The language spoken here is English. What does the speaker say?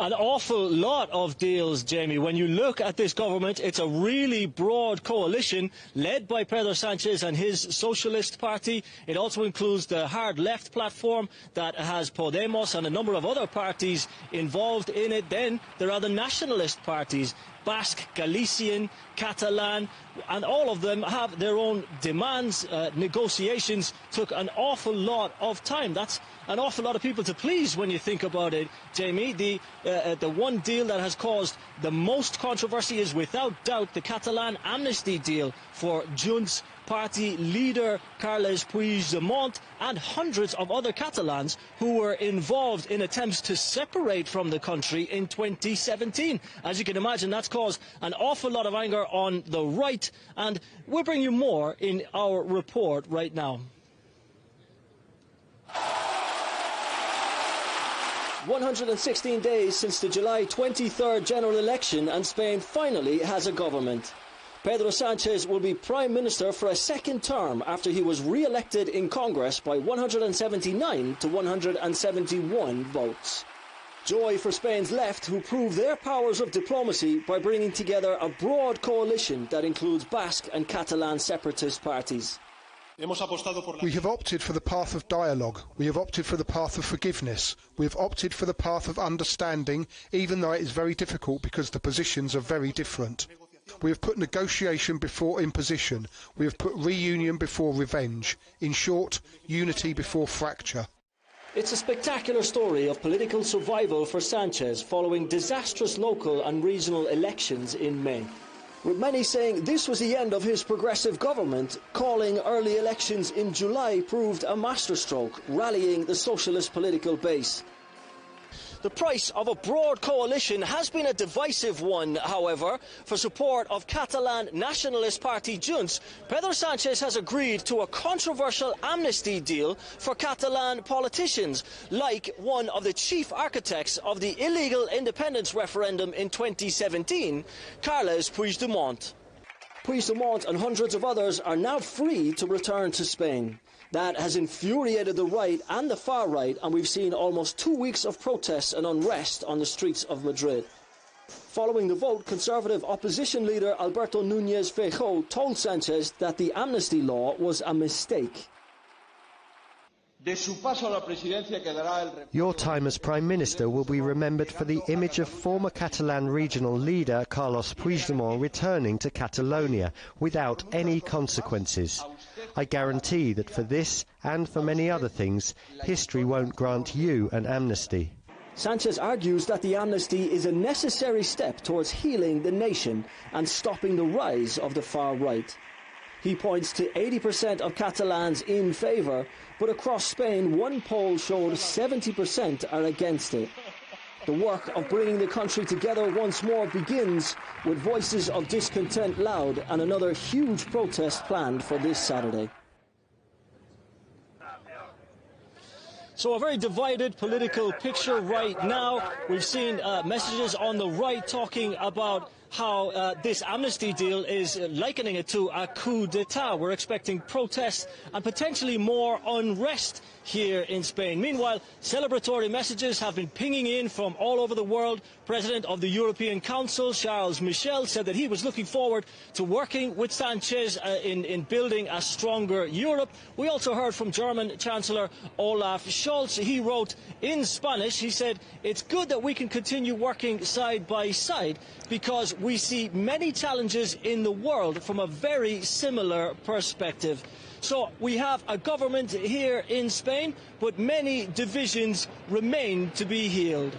An awful lot of deals, Jamie. When you look at this government, it's a really broad coalition led by Pedro Sanchez and his Socialist Party. It also includes the hard left platform that has Podemos and a number of other parties involved in it. Then there are the nationalist parties, Basque, Galician, Catalan, and all of them have their own demands. Negotiations took an awful lot of time. That's an awful lot of people to please when you think about it, Jamie. The one deal that has caused the most controversy is without doubt the Catalan amnesty deal for Junts party leader Carles Puigdemont and hundreds of other Catalans who were involved in attempts to separate from the country in 2017. As you can imagine, that's caused an awful lot of anger on the right, and we'll bring you more in our report right now. 116 days since the July 23rd general election, and Spain finally has a government. Pedro Sanchez will be Prime Minister for a second term after he was re-elected in Congress by 179 to 171 votes. Joy for Spain's left, who proved their powers of diplomacy by bringing together a broad coalition that includes Basque and Catalan separatist parties. We have opted for the path of dialogue. We have opted for the path of forgiveness. We have opted for the path of understanding, even though it is very difficult because the positions are very different. We have put negotiation before imposition. We have put reunion before revenge. In short, unity before fracture. It's a spectacular story of political survival for Sanchez following disastrous local and regional elections in May, with many saying this was the end of his progressive government. Calling early elections in July proved a masterstroke, rallying the socialist political base. The price of a broad coalition has been a divisive one, however. For support of Catalan nationalist party Junts, Pedro Sanchez has agreed to a controversial amnesty deal for Catalan politicians, like one of the chief architects of the illegal independence referendum in 2017, Carles Puigdemont. Puigdemont and hundreds of others are now free to return to Spain. That has infuriated the right and the far right, and we've seen almost 2 weeks of protests and unrest on the streets of Madrid. Following the vote, Conservative opposition leader Alberto Núñez Feijóo told Sanchez that the amnesty law was a mistake. Your time as Prime Minister will be remembered for the image of former Catalan regional leader Carles Puigdemont returning to Catalonia without any consequences. I guarantee that for this and for many other things, history won't grant you an amnesty. Sanchez argues that the amnesty is a necessary step towards healing the nation and stopping the rise of the far right. He points to 80% of Catalans in favour, but across Spain, one poll showed 70% are against it. The work of bringing the country together once more begins, with voices of discontent loud and another huge protest planned for this Saturday. So a very divided political picture right now. We've seen messages on the right talking about how this amnesty deal is likening it to a coup d'etat. We're expecting protests and potentially more unrest here in Spain. Meanwhile, celebratory messages have been pinging in from all over the world. President of the European Council, Charles Michel, said that he was looking forward to working with Sanchez in building a stronger Europe. We also heard from German Chancellor Olaf Scholz. He wrote in Spanish, he said, "It's good that we can continue working side by side because we see many challenges in the world from a very similar perspective." So we have a government here in Spain, but many divisions remain to be healed.